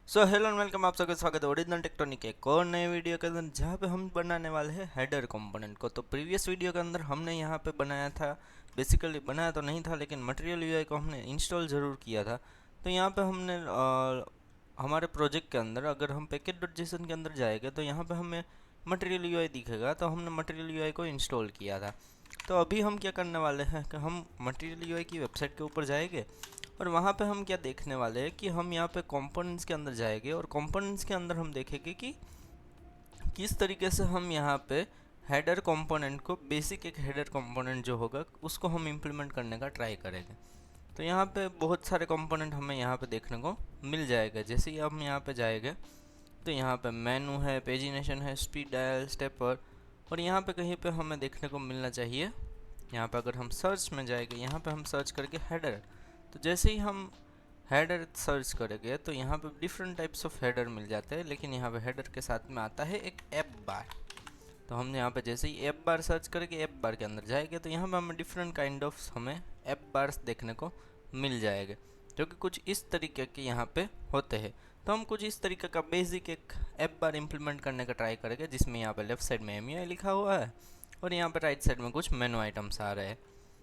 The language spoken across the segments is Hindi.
सो हेलो एंड वेलकम, आप सबका स्वागत है ओरिजिनल टेक्टोनिक के एक और नए वीडियो के अंदर, जहाँ पे हम बनाने वाले हैं हेडर कंपोनेंट को। तो प्रीवियस वीडियो के अंदर हमने यहाँ पे बनाया था, बेसिकली बनाया तो नहीं था लेकिन मटेरियल यूआई को हमने इंस्टॉल ज़रूर किया था। तो यहाँ पे हमने हमारे प्रोजेक्ट के अंदर अगर हम पैकेट.जेसन के अंदर जाएंगे तो यहाँ पे हमें मटेरियल यूआई दिखेगा। तो हमने मटेरियल यूआई को इंस्टॉल किया था। तो अभी हम क्या करने वाले हैं कि हम मटेरियल यूआई की वेबसाइट के ऊपर जाएंगे और वहाँ पे हम क्या देखने वाले हैं कि हम यहाँ पे कंपोनेंट्स के अंदर जाएंगे और कंपोनेंट्स के अंदर हम देखेंगे कि किस तरीके से हम यहाँ पे हेडर कंपोनेंट को, बेसिक एक हेडर कंपोनेंट जो होगा उसको हम इम्प्लीमेंट करने का ट्राई करेंगे। तो यहाँ पे बहुत सारे कंपोनेंट हमें यहाँ पे देखने को मिल जाएगा। जैसे ही हम यहाँ पे जाएंगे तो यहाँ पे मेनू है, पेजिनेशन है, स्पीड डायल, स्टेपर, और यहाँ पे कहीं पे हमें देखने को मिलना चाहिए। यहाँ पे अगर हम सर्च में जाएंगे, यहाँ पे हम सर्च करके हेडर, तो जैसे ही हम हेडर सर्च करेंगे तो यहाँ पे डिफरेंट टाइप्स ऑफ हेडर मिल जाते हैं, लेकिन यहाँ पे हेडर के साथ में आता है एक ऐप बार। तो हम यहाँ पे जैसे ही ऐप बार सर्च करेंगे, ऐप बार के अंदर जाएंगे तो यहाँ पे हमें डिफरेंट काइंड ऑफ हमें ऐप बार्स देखने को मिल जाएंगे, जो कि कुछ इस तरीके के यहाँ पे होते हैं। तो हम कुछ इस तरीके का बेसिक एक ऐप बार इम्प्लीमेंट करने का ट्राई करेंगे, जिसमें यहाँ पे लेफ्ट साइड में MUI लिखा हुआ है और यहाँ पे राइट साइड में कुछ मेनू आइटम्स आ रहे हैं।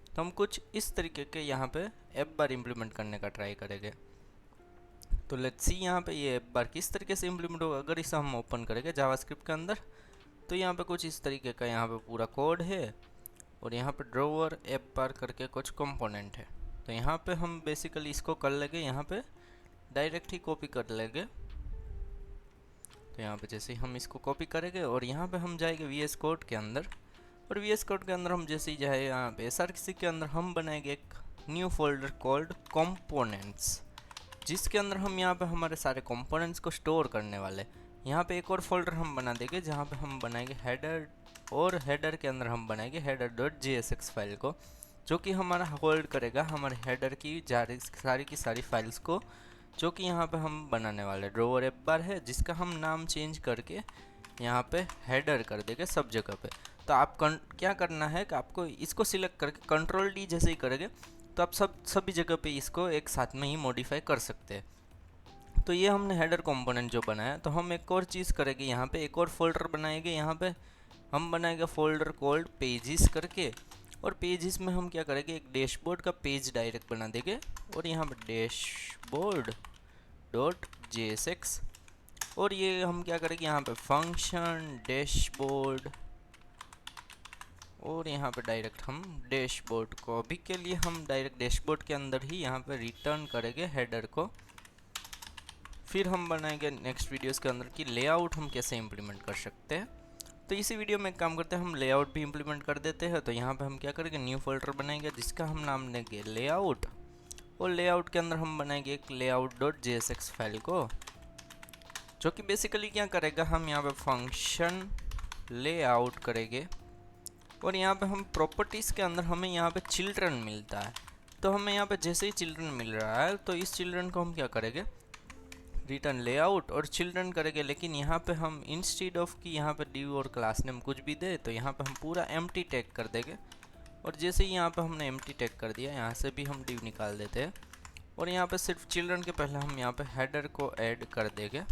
तो हम कुछ इस तरीके के यहाँ पे ऐप बार इम्प्लीमेंट करने का ट्राई करेंगे। तो लेट्स सी यहाँ पे ये ऐप बार किस तरीके से इम्प्लीमेंट होगा। अगर इसे हम ओपन करेंगे जावास्क्रिप्ट के अंदर, तो यहाँ पे कुछ इस तरीके का यहाँ पे पूरा कोड है और यहाँ पे ड्रॉवर ऐप बार करके कुछ कंपोनेंट है। तो यहाँ पे हम बेसिकली इसको कर लेंगे, यहाँ पे डायरेक्ट ही कॉपी कर लेंगे। तो यहाँ पे जैसे ही हम इसको कॉपी करेंगे और यहाँ पे हम जाएंगे VS कोड के अंदर, और VS कोड के अंदर हम जैसे ही जाए यहाँ पे SRC के अंदर हम बनाएंगे एक न्यू फोल्डर कॉल्ड कंपोनेंट्स, जिसके अंदर हम यहाँ पे हमारे सारे कंपोनेंट्स को स्टोर करने वाले। यहाँ पे एक और फोल्डर हम बना देंगे जहाँ पे हम बनाएंगे हेडर, और हेडर के अंदर हम बनाएंगे header.jsx फाइल को, जो कि हमारा होल्ड करेगा हमारे हेडर की सारी की सारी फाइल्स को, जो कि यहाँ पे हम बनाने वाले ड्रॉवर ऐप बार है, जिसका हम नाम चेंज करके यहाँ पे हेडर कर देंगे सब जगह पे। तो आप क्या करना है कि आपको इसको सिलेक्ट करके Ctrl+D जैसे ही करेंगे तो आप सभी जगह पे इसको एक साथ में ही मॉडिफाई कर सकते हैं। तो ये हमने हेडर कंपोनेंट जो बनाया, तो हम एक और चीज़ करेंगे, यहाँ पे एक और फोल्डर बनाएंगे। यहाँ पे हम बनाएंगे फोल्डर कॉल्ड पेजेस करके, और पेजेस में हम क्या करेंगे, एक डैशबोर्ड का पेज डायरेक्ट बना देंगे और यहाँ पे dashboard.jsx, और ये हम क्या करेंगे, यहाँ पे फंक्शन डैशबोर्ड, और यहाँ पे डायरेक्ट हम डैशबोर्ड को, अभी के लिए हम डायरेक्ट डैशबोर्ड के अंदर ही यहाँ पे रिटर्न करेंगे हेडर को। फिर हम बनाएंगे नेक्स्ट वीडियोस के अंदर कि लेआउट हम कैसे इम्प्लीमेंट कर सकते हैं। तो इसी वीडियो में एक काम करते हैं, हम लेआउट भी इम्प्लीमेंट कर देते हैं। तो यहाँ पे हम क्या करेंगे, न्यू फोल्डर बनाएंगे जिसका हम नाम देंगे लेआउट, और लेआउट के अंदर हम बनाएंगे एक layout.jsx फाइल को, जो कि बेसिकली क्या करेगा, हम यहाँ पे फंक्शन लेआउट करेंगे, और यहाँ पे हम प्रॉपर्टीज़ के अंदर हमें यहाँ पे चिल्ड्रन मिलता है। तो हमें यहाँ पे जैसे ही चिल्ड्रन मिल रहा है तो इस चिल्ड्रन को हम क्या करेंगे, रिटर्न लेआउट और चिल्ड्रन करेंगे। लेकिन यहाँ पे हम इंस्टेड ऑफ कि यहाँ पे डिव और क्लास नेम कुछ भी दे, तो यहाँ पे हम पूरा एम्प्टी टैग कर देंगे। और जैसे ही यहाँ पे हमने एम्प्टी टैग कर दिया, यहाँ से भी हम डिव निकाल देते हैं, और यहाँ पे सिर्फ चिल्ड्रन के पहले हम यहाँ पे हेडर को ऐड कर देंगे।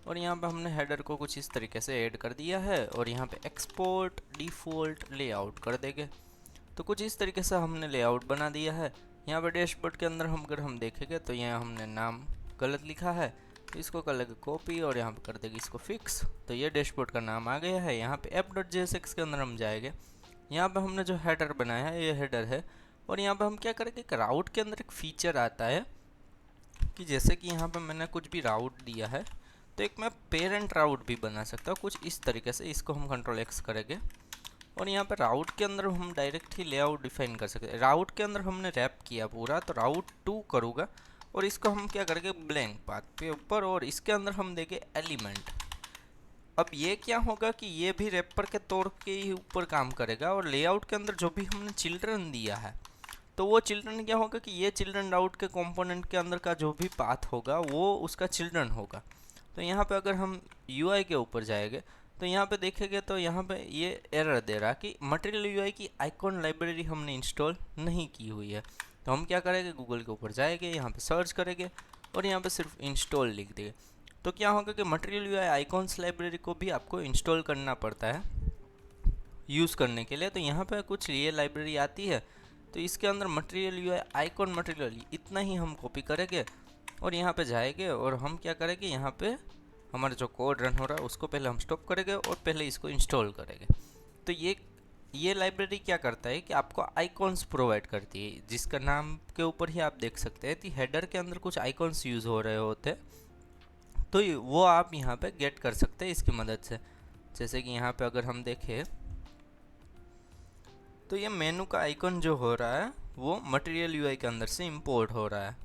और यहाँ पे हमने हेडर को कुछ इस तरीके से ऐड कर दिया है, और यहाँ पे एक्सपोर्ट डिफ़ॉल्ट लेआउट कर देंगे। तो कुछ इस तरीके से हमने लेआउट बना दिया है। यहाँ पे डैशबोर्ड के अंदर हम अगर हम देखेंगे तो यहाँ हमने नाम गलत लिखा है, तो इसको कर लेंगे कॉपी और यहाँ पे कर देंगे इसको फिक्स। तो ये डैशबोर्ड का नाम आ गया है। यहाँ पे app.jsx के अंदर हम जाएंगे, यहाँ पे हमने जो हेडर बनाया है ये हेडर है, और यहाँ पे हम क्या करेंगे, एक राउट के अंदर एक फीचर आता है कि जैसे कि यहाँ पे मैंने कुछ भी राउट दिया है तो एक मैं पेरेंट राउट भी बना सकता हूँ कुछ इस तरीके से। इसको हम Ctrl+X करेंगे, और यहाँ पर राउट के अंदर हम डायरेक्ट ही लेआउट डिफाइन कर सकते हैं। राउट के अंदर हमने रैप किया पूरा, तो राउट 2 करूँगा, और इसको हम क्या करेंगे, ब्लैंक पाथ पे ऊपर, और इसके अंदर हम देंगे एलिमेंट। अब ये क्या होगा कि ये भी रैपर के तौर के ही ऊपर काम करेगा, और लेआउट के अंदर जो भी हमने चिल्ड्रन दिया है तो वो चिल्ड्रन क्या होगा कि ये चिल्ड्रन राउट के कंपोनेंट के अंदर का जो भी पाथ होगा वो उसका चिल्ड्रन होगा। तो यहाँ पे अगर हम UI के ऊपर जाएंगे तो यहाँ पे देखेंगे तो यहाँ पे ये एरर दे रहा कि मटेरियल UI की आइकॉन लाइब्रेरी हमने इंस्टॉल नहीं की हुई है। तो हम क्या करेंगे, गूगल के ऊपर जाएंगे, यहाँ पे सर्च करेंगे, और यहाँ पे सिर्फ इंस्टॉल लिख दिए। तो क्या होगा कि मटेरियल यूआई आइकॉन्स लाइब्रेरी को भी आपको इंस्टॉल करना पड़ता है यूज़ करने के लिए। तो यहाँ पे कुछ ये लाइब्रेरी आती है, तो इसके अंदर मटेरियल यूआई आइकॉन मटेरियल इतना ही हम कॉपी करेंगे और यहाँ पे जाएंगे और हम क्या करेंगे, यहाँ पे हमारा जो कोड रन हो रहा है उसको पहले हम स्टॉप करेंगे और पहले इसको इंस्टॉल करेंगे। तो ये लाइब्रेरी क्या करता है कि आपको आइकॉन्स प्रोवाइड करती है, जिसका नाम के ऊपर ही आप देख सकते हैं कि हेडर के अंदर कुछ आइकॉन्स यूज़ हो रहे होते हैं, तो वो आप यहाँ पे गेट कर सकते हैं इसकी मदद से। जैसे कि यहाँ पे अगर हम देखें तो ये मेनू का आइकॉन जो हो रहा है वो मटेरियल यूआई के अंदर से इंपोर्ट हो रहा है।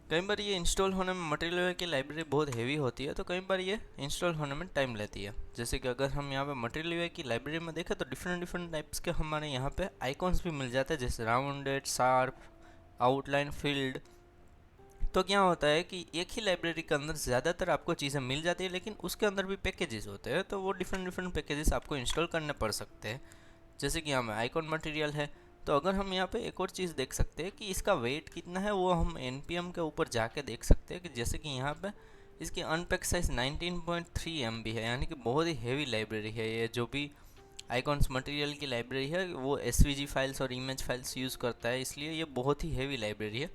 कई बार ये इंस्टॉल होने में मटेरियल यूआई की लाइब्रेरी बहुत हेवी होती है, तो कई बार ये इंस्टॉल होने में टाइम लेती है। जैसे कि अगर हम यहाँ पे मटेरियल यूआई की लाइब्रेरी में देखें तो डिफरेंट टाइप्स के हमारे यहाँ पे आइकॉन्स भी मिल जाते हैं, जैसे राउंडेड, शार्प, आउटलाइन, फील्ड। तो क्या होता है कि एक ही लाइब्रेरी के अंदर ज़्यादातर आपको चीज़ें मिल जाती है, लेकिन उसके अंदर भी पैकेजेस होते हैं, तो वो डिफरेंट पैकेजेस आपको इंस्टॉल करने पड़ सकते हैं। जैसे कि यहाँ में आइकॉन मटेरियल है, तो अगर हम यहाँ पे एक और चीज़ देख सकते हैं कि इसका वेट कितना है, वो हम npm के ऊपर जाके देख सकते हैं कि जैसे कि यहाँ पे इसकी अनपैक साइज 19.3 MB है, यानी कि बहुत ही हैवी लाइब्रेरी है। ये जो भी आइकॉन्स मटेरियल की लाइब्रेरी है वो SVG फाइल्स और इमेज फाइल्स यूज़ करता है, इसलिए ये बहुत ही हैवी लाइब्रेरी है।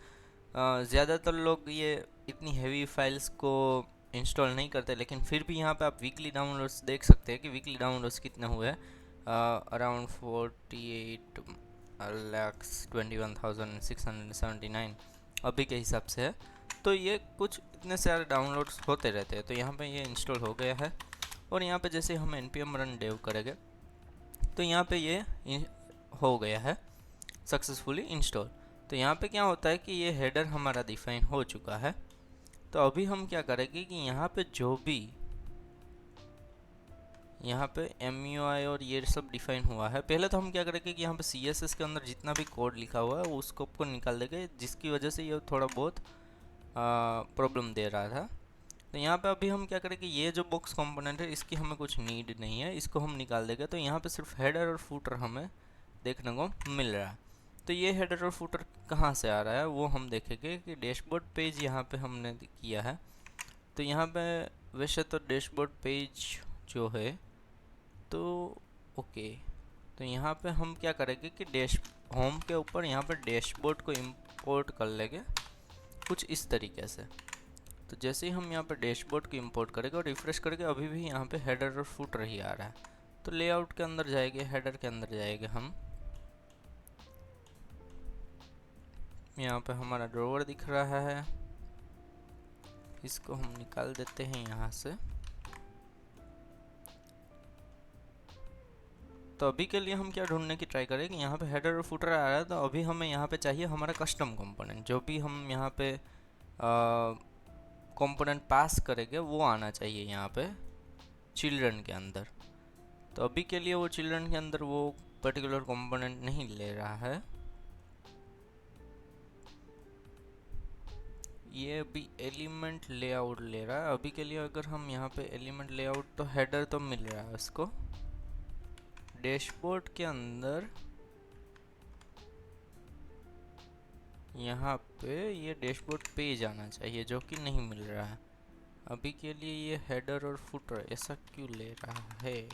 ज़्यादातर लोग ये इतनी हैवी फाइल्स को इंस्टॉल नहीं करते, लेकिन फिर भी यहाँ पे आप वीकली डाउनलोड्स देख सकते हैं कि वीकली डाउनलोड्स कितने हुए हैं। अराउंड 48,21,679 अभी के हिसाब से है। तो ये कुछ इतने सारे डाउनलोड्स होते रहते हैं। तो यहाँ पे ये इंस्टॉल हो गया है और यहाँ पे जैसे हम npm रन dev करेंगे तो यहाँ पे ये हो गया है सक्सेसफुली इंस्टॉल। तो यहाँ पे क्या होता है कि ये हेडर हमारा डिफाइन हो चुका है। तो अभी हम क्या करेंगे कि यहाँ पे जो भी यहाँ पे MUI और ये सब डिफाइन हुआ है, पहले तो हम क्या करेंगे कि यहाँ पे CSS के अंदर जितना भी कोड लिखा हुआ है उस स्कोप को निकाल देंगे, जिसकी वजह से ये थोड़ा बहुत प्रॉब्लम दे रहा था। तो यहाँ पे अभी हम क्या करेंगे, ये जो बॉक्स कंपोनेंट है इसकी हमें कुछ नीड नहीं है, इसको हम निकाल देंगे। तो यहाँ पे सिर्फ हेडर और फूटर हमें देखने को मिल रहा है। तो ये हेडर और फूटर कहाँ से आ रहा है वो हम देखेंगे कि डैशबोर्ड पेज यहाँ पे हमने किया है। तो यहाँ पे वैसे तो डैशबोर्ड पेज जो है तो ओके, तो यहाँ पे हम क्या करेंगे कि डैश होम के ऊपर यहाँ पे डैशबोर्ड को इंपोर्ट कर लेंगे कुछ इस तरीके से। तो जैसे ही हम यहाँ पे डैशबोर्ड को इंपोर्ट करेंगे और रिफ्रेश करेंगे, अभी भी यहाँ पे हेडर और फूटर ही आ रहा है। तो लेआउट के अंदर जाएंगे, हेडर के अंदर जाएंगे हम, यहाँ पे हमारा ड्रॉवर दिख रहा है, इसको हम निकाल देते हैं यहाँ से। तो अभी के लिए हम क्या ढूंढने की ट्राई करें कि यहाँ पे हेडर और फुटर आ रहा है, तो अभी हमें यहाँ पे चाहिए हमारा कस्टम कंपोनेंट। जो भी हम यहाँ पे कंपोनेंट पास करेंगे वो आना चाहिए यहाँ पे चिल्ड्रन के अंदर। तो अभी के लिए वो चिल्ड्रन के अंदर वो पर्टिकुलर कंपोनेंट नहीं ले रहा है, ये अभी एलिमेंट लेआउट ले रहा है। अभी के लिए अगर हम यहाँ पे एलिमेंट लेआउट, तो हेडर तो मिल रहा है उसको। डैशबोर्ड के अंदर यहाँ पे ये डैशबोर्ड पेज आना चाहिए, जो कि नहीं मिल रहा है। अभी के लिए ये हेडर और फुटर ऐसा क्यों ले रहा है?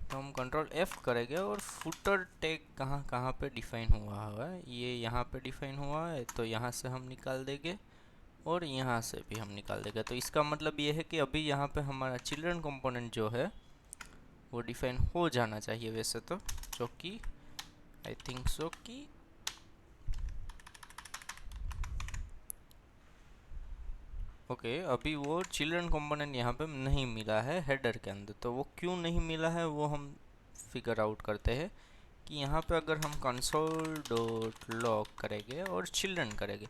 तो हम कंट्रोल F करेंगे और फुटर टैग कहाँ पे डिफाइन हुआ है, ये यहाँ पे डिफाइन हुआ है, तो यहाँ से हम निकाल देंगे और यहाँ से भी हम निकाल देंगे। तो इसका मतलब ये है कि अभी यहाँ पे हमारा चिल्ड्रन कंपोनेंट जो है वो डिफाइन हो जाना चाहिए वैसे तो, जो कि आई थिंक सो कि ओके अभी वो चिल्ड्रन कंपोनेंट यहाँ पे नहीं मिला है हेडर के अंदर। तो वो क्यों नहीं मिला है वो हम फिगर आउट करते हैं कि यहाँ पे अगर हम console.log करेंगे और चिल्ड्रन करेंगे,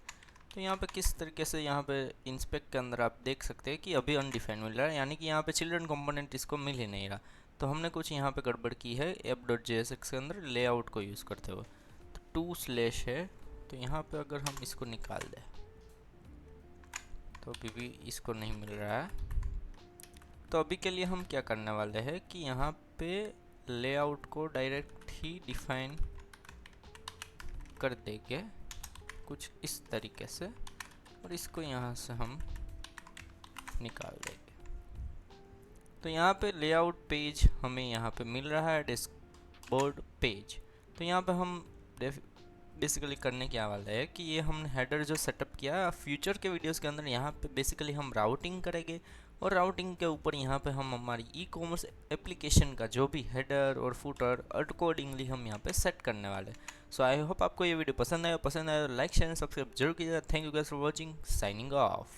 तो यहाँ पे किस तरीके से यहाँ पे इंस्पेक्ट के अंदर आप देख सकते हैं कि अभी अनडिफाइंड मिल रहा है, यानी कि यहाँ पे चिल्ड्रन कंपोनेंट इसको मिल ही नहीं रहा। तो हमने कुछ यहाँ पे गड़बड़ की है app.jsx के अंदर लेआउट को यूज़ करते हुए। तो 2/ है, तो यहाँ पे अगर हम इसको निकाल दें तो अभी भी इसको नहीं मिल रहा है। तो अभी के लिए हम क्या करने वाले हैं कि यहाँ पे लेआउट को डायरेक्ट ही डिफाइन कर देंगे कुछ इस तरीके से, और इसको यहाँ से हम निकाल देंगे। तो यहाँ पे लेआउट पेज हमें यहाँ पे मिल रहा है, डैशबोर्ड पेज। तो यहाँ पे हम बेसिकली करने क्या वाला है कि ये हमने हेडर जो सेटअप किया, फ्यूचर के वीडियोस के अंदर यहाँ पे बेसिकली हम राउटिंग करेंगे, और राउटिंग के ऊपर यहाँ पे हम हमारी ई कॉमर्स एप्लीकेशन का जो भी हेडर और फुटर अकॉर्डिंगली हम यहाँ पे सेट करने वाले। सो आई होप आपको ये वीडियो पसंद आया तो लाइक शेयर सब्सक्राइब जरूर कीजिएगा। Thank you guys for watching, signing off.